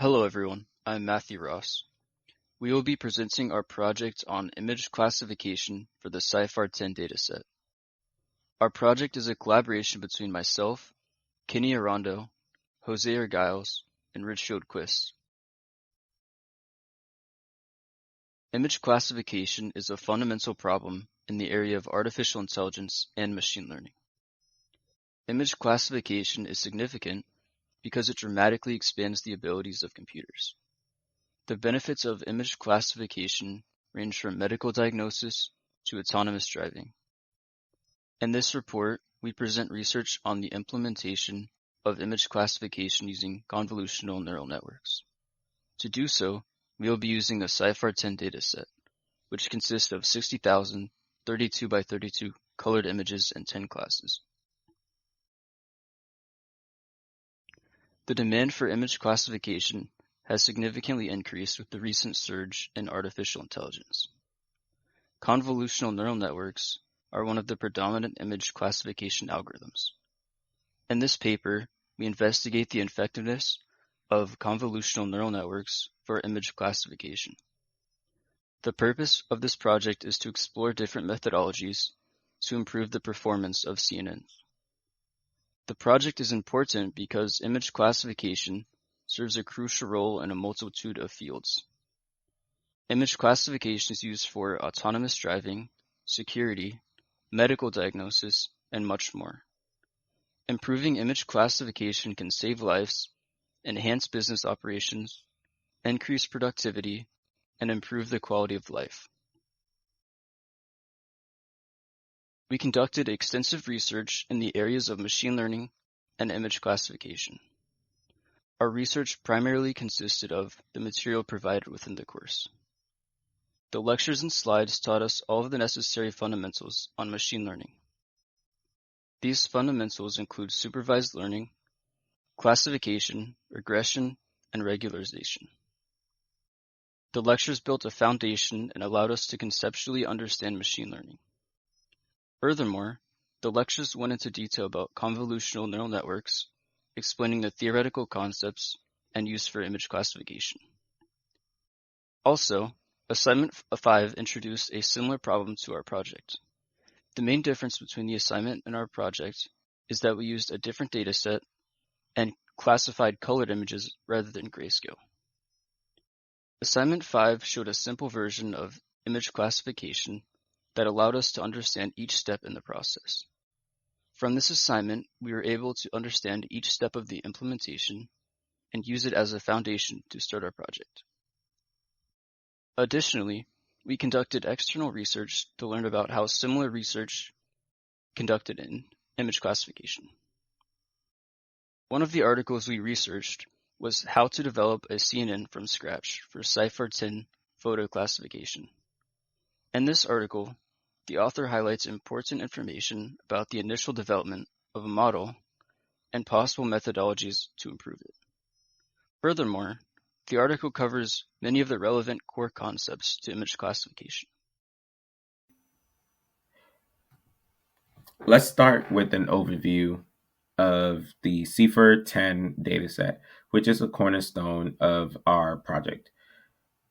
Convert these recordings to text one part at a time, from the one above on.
Hello everyone, I'm Matthew Ross. We will be presenting our project on image classification for the CIFAR-10 dataset. Our project is a collaboration between myself, Kenny Arando, Jose Argiles, and Richfield Quist. Image classification is a fundamental problem in the area of artificial intelligence and machine learning. Image classification is significant because it dramatically expands the abilities of computers. The benefits of image classification range from medical diagnosis to autonomous driving. In this report, we present research on the implementation of image classification using convolutional neural networks. To do so, we will be using the CIFAR-10 dataset, which consists of 60,000 32 by 32 colored images in 10 classes. The demand for image classification has significantly increased with the recent surge in artificial intelligence. Convolutional neural networks are one of the predominant image classification algorithms. In this paper, we investigate the effectiveness of convolutional neural networks for image classification. The purpose of this project is to explore different methodologies to improve the performance of CNNs. The project is important because image classification serves a crucial role in a multitude of fields. Image classification is used for autonomous driving, security, medical diagnosis, and much more. Improving image classification can save lives, enhance business operations, increase productivity, and improve the quality of life. We conducted extensive research in the areas of machine learning and image classification. Our research primarily consisted of the material provided within the course. The lectures and slides taught us all of the necessary fundamentals on machine learning. These fundamentals include supervised learning, classification, regression, and regularization. The lectures built a foundation and allowed us to conceptually understand machine learning. Furthermore, the lectures went into detail about convolutional neural networks, explaining the theoretical concepts and use for image classification. Also, Assignment 5 introduced a similar problem to our project. The main difference between the assignment and our project is that we used a different dataset and classified colored images rather than grayscale. Assignment 5 showed a simple version of image classification that allowed us to understand each step in the process. From this assignment, we were able to understand each step of the implementation and use it as a foundation to start our project. Additionally, we conducted external research to learn about how similar research conducted in image classification. One of the articles we researched was how to develop a CNN from scratch for CIFAR-10 photo classification. In this article, the author highlights important information about the initial development of a model and possible methodologies to improve it. Furthermore, the article covers many of the relevant core concepts to image classification. Let's start with an overview of the CIFAR-10 dataset, which is a cornerstone of our project.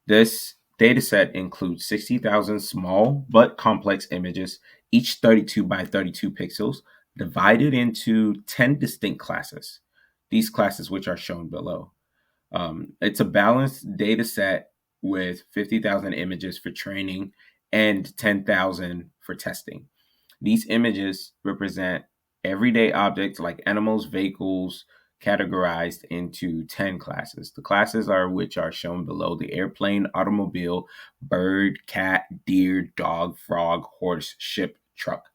This dataset includes 60,000 small but complex images, each 32 by 32 pixels, divided into 10 distinct classes. These classes, which are shown below. It's a balanced dataset with 50,000 images for training and 10,000 for testing. These images represent everyday objects like animals, vehicles, categorized into 10 classes. The classes which are shown below: the airplane, automobile, bird, cat, deer, dog, frog, horse, ship, truck.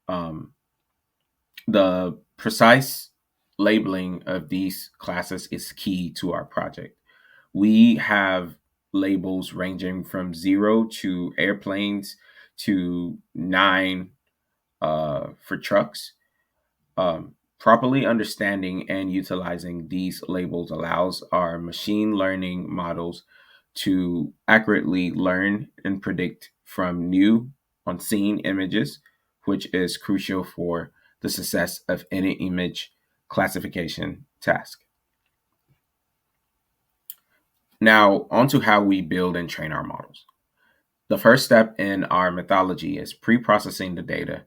The precise labeling of these classes is key to our project. We have labels ranging from 0 to airplanes to 9 for trucks. Properly understanding and utilizing these labels allows our machine learning models to accurately learn and predict from new unseen images, which is crucial for the success of any image classification task. Now, on to how we build and train our models. The first step in our methodology is pre-processing the data.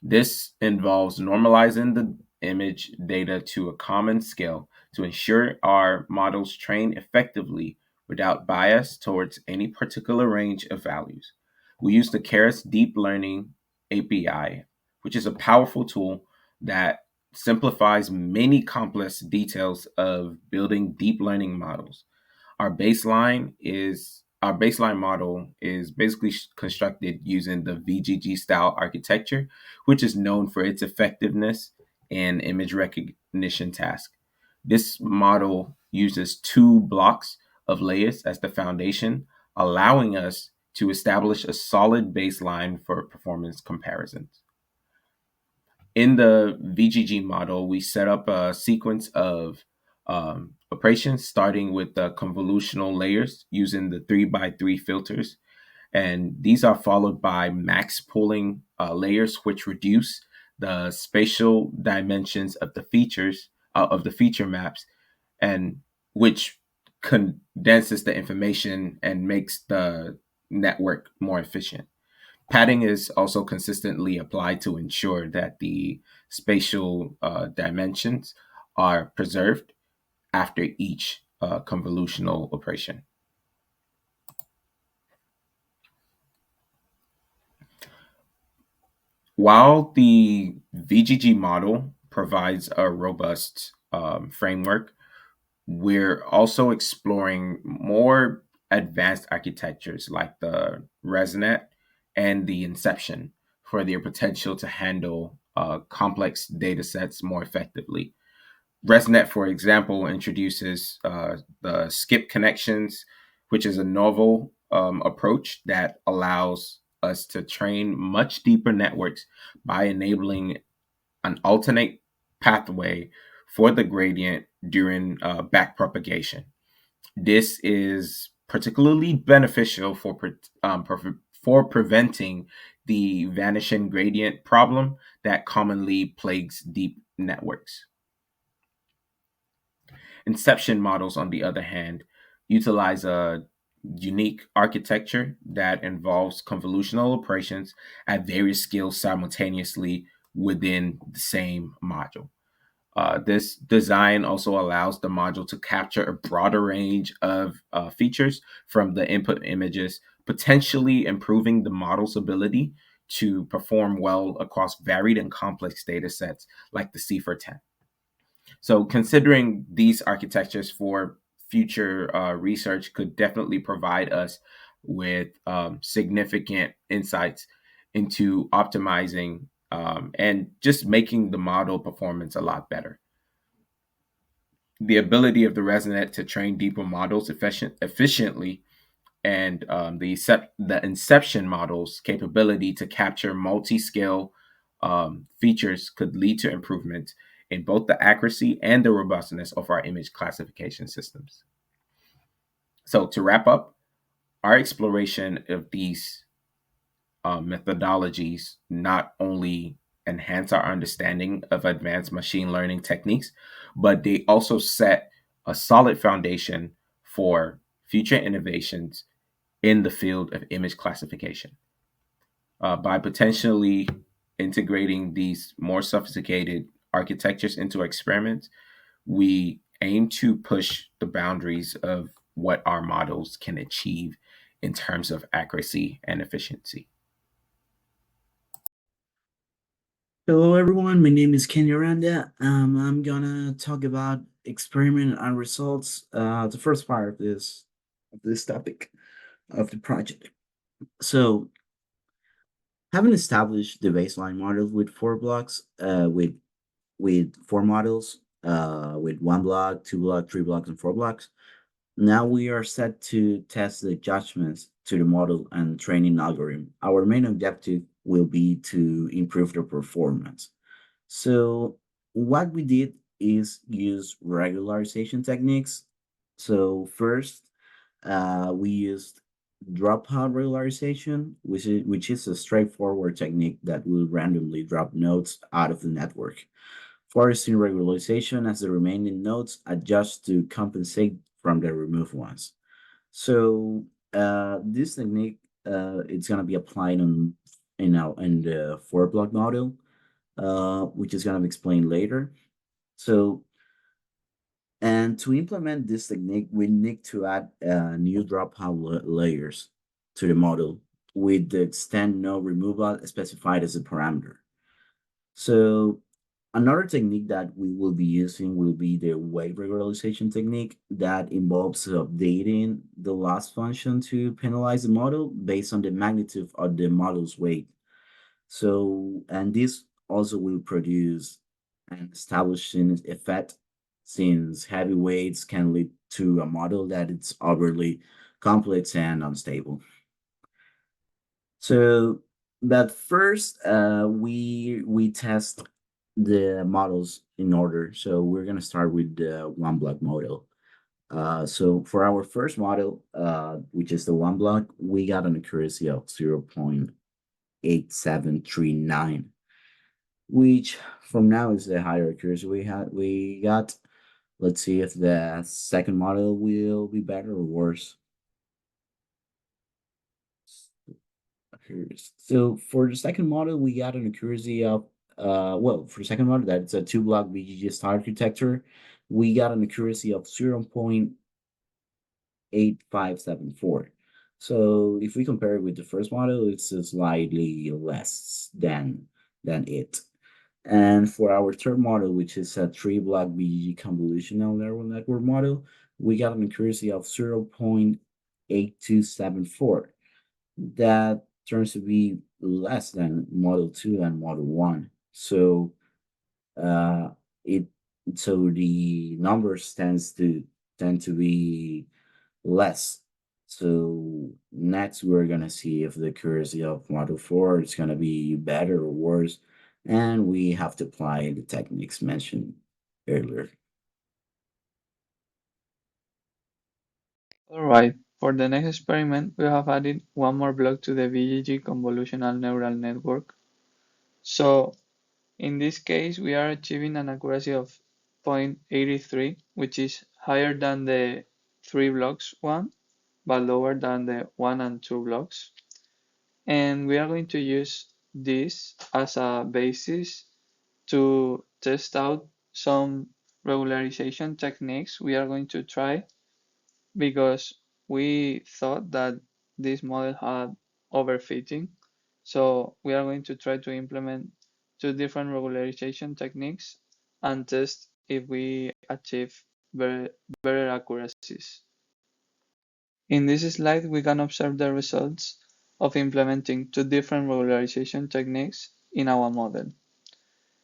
This involves normalizing the image data to a common scale to ensure our models train effectively without bias towards any particular range of values. We use the Keras Deep Learning API, which is a powerful tool that simplifies many complex details of building deep learning models. Our baseline model is basically constructed using the VGG style architecture, which is known for its effectiveness in image recognition tasks. This model uses two blocks of layers as the foundation, allowing us to establish a solid baseline for performance comparisons. In the VGG model, we set up a sequence of operations starting with the convolutional layers using the 3 by 3 filters. And these are followed by max pooling layers, which reduce the spatial dimensions of the features of the feature maps, and which condenses the information and makes the network more efficient. Padding is also consistently applied to ensure that the spatial dimensions are preserved after each convolutional operation. While the VGG model provides a robust framework, we're also exploring more advanced architectures like the ResNet and the Inception for their potential to handle complex data sets more effectively. ResNet, for example, introduces the skip connections, which is a novel approach that allows us to train much deeper networks by enabling an alternate pathway for the gradient during backpropagation. This is particularly beneficial for preventing the vanishing gradient problem that commonly plagues deep networks. Inception models, on the other hand, utilize a unique architecture that involves convolutional operations at various scales simultaneously within the same module. This design also allows the module to capture a broader range of features from the input images, potentially improving the model's ability to perform well across varied and complex data sets like the CIFAR-10. So, considering these architectures for future research could definitely provide us with significant insights into optimizing and just making the model performance a lot better. The ability of the ResNet to train deeper models efficiently, and the Inception model's capability to capture multi-scale features could lead to improvements in both the accuracy and the robustness of our image classification systems. So, to wrap up, our exploration of these methodologies not only enhance our understanding of advanced machine learning techniques, but they also set a solid foundation for future innovations in the field of image classification. By potentially integrating these more sophisticated architectures into experiments, we aim to push the boundaries of what our models can achieve in terms of accuracy and efficiency. Hello, everyone. My name is Ken Aranda. I'm gonna talk about experiment and results. The first part of this topic of the project. So, having established the baseline model with 4 blocks, with 4 models, with 1 block, 2 block, 3 blocks, and 4 blocks. Now we are set to test the judgments to the model and training algorithm. Our main objective will be to improve the performance. So what we did is use regularization techniques. So first, we used dropout regularization, which is a straightforward technique that will randomly drop nodes out of the network. Forcing regularization as the remaining nodes adjust to compensate from the removed ones. So this technique it's gonna be applied on in the four block model, which is gonna be explained later. So and to implement this technique, we need to add new dropout layers to the model with the extend no removal specified as a parameter. So another technique that we will be using will be the weight regularization technique that involves updating the loss function to penalize the model based on the magnitude of the model's weight. So, and this also will produce an establishing effect since heavy weights can lead to a model that is overly complex and unstable. So, but first, we test the models in order. So we're gonna start with the one block model. So for our first model, which is the one block, we got an accuracy of 0.8739, which from now is the higher accuracy we got. Let's see if the second model will be better or worse. So for the second model, we got an accuracy of well, for the second model, that's a two block BGG star architecture. We got an accuracy of 0.8574. So if we compare it with the first model, it's slightly less than it. And for our third model, which is a three block BGG convolutional neural network model, we got an accuracy of 0.8274. That turns to be less than Model 2 and Model 1. So uh, it so the numbers tend to be less. So next we're gonna see if the accuracy of Model 4 is gonna be better or worse, and we have to apply the techniques mentioned earlier. Alright, for the next experiment, we have added one more block to the VGG convolutional neural network. So in this case, we are achieving an accuracy of 0.83, which is higher than the 3 blocks one, but lower than the 1 and 2 blocks. And we are going to use this as a basis to test out some regularization techniques we are going to try because we thought that this model had overfitting. So we are going to try to implement two different regularization techniques and test if we achieve better accuracies. In this slide, we can observe the results of implementing two different regularization techniques in our model.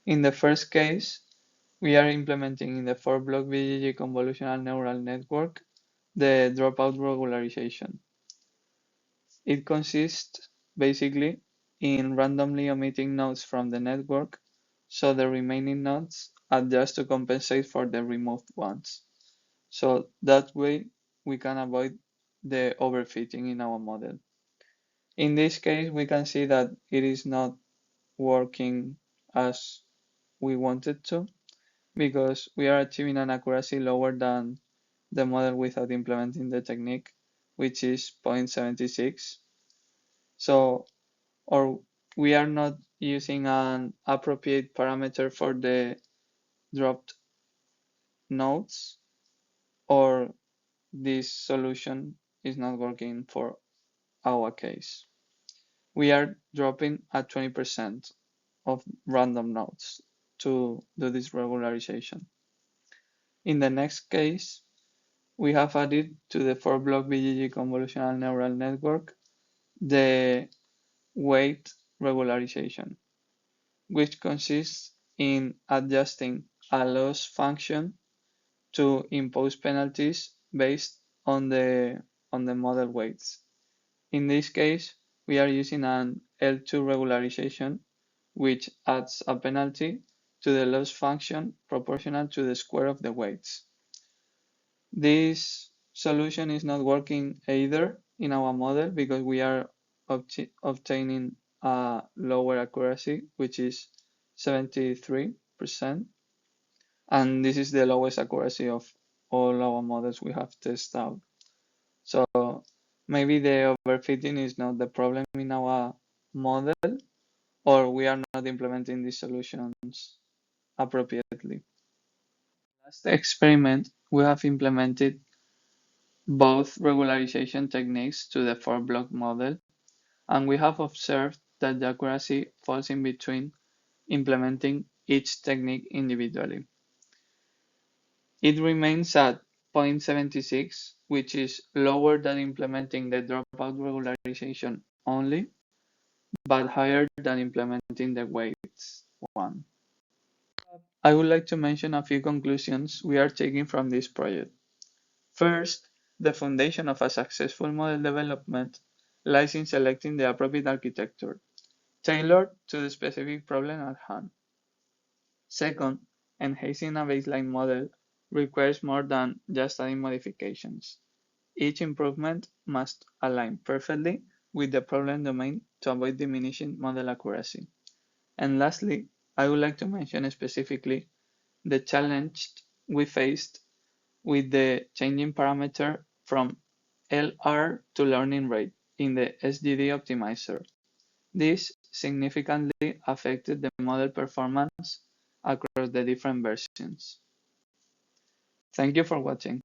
In the first case, we are implementing in the 4-block VGG convolutional neural network the dropout regularization. It consists basically in randomly omitting nodes from the network, so the remaining nodes adjust to compensate for the removed ones. So that way we can avoid the overfitting in our model. In this case, we can see that it is not working as we wanted to because we are achieving an accuracy lower than the model without implementing the technique, which is 0.76. So, or we are not using an appropriate parameter for the dropped nodes, or this solution is not working for our case. We are dropping at 20% of random nodes to do this regularization. In the next case, we have added to the 4-block BGG convolutional neural network the weight regularization, which consists in adjusting a loss function to impose penalties based on the model weights. In this case, we are using an L2 regularization, which adds a penalty to the loss function proportional to the square of the weights. This solution is not working either in our model because we are obtaining a lower accuracy, which is 73%. And this is the lowest accuracy of all our models we have tested out. So maybe the overfitting is not the problem in our model, or we are not implementing these solutions appropriately. Last experiment, we have implemented both regularization techniques to the 4-block model, and we have observed that the accuracy falls in between implementing each technique individually. It remains at 0.76, which is lower than implementing the dropout regularization only, but higher than implementing the weights one. I would like to mention a few conclusions we are taking from this project. First, the foundation of a successful model development lies in selecting the appropriate architecture, tailored to the specific problem at hand. Second, enhancing a baseline model requires more than just adding modifications. Each improvement must align perfectly with the problem domain to avoid diminishing model accuracy. And lastly, I would like to mention specifically the challenge we faced with the changing parameter from LR to learning rate in the SGD optimizer. This significantly affected the model performance across the different versions. Thank you for watching.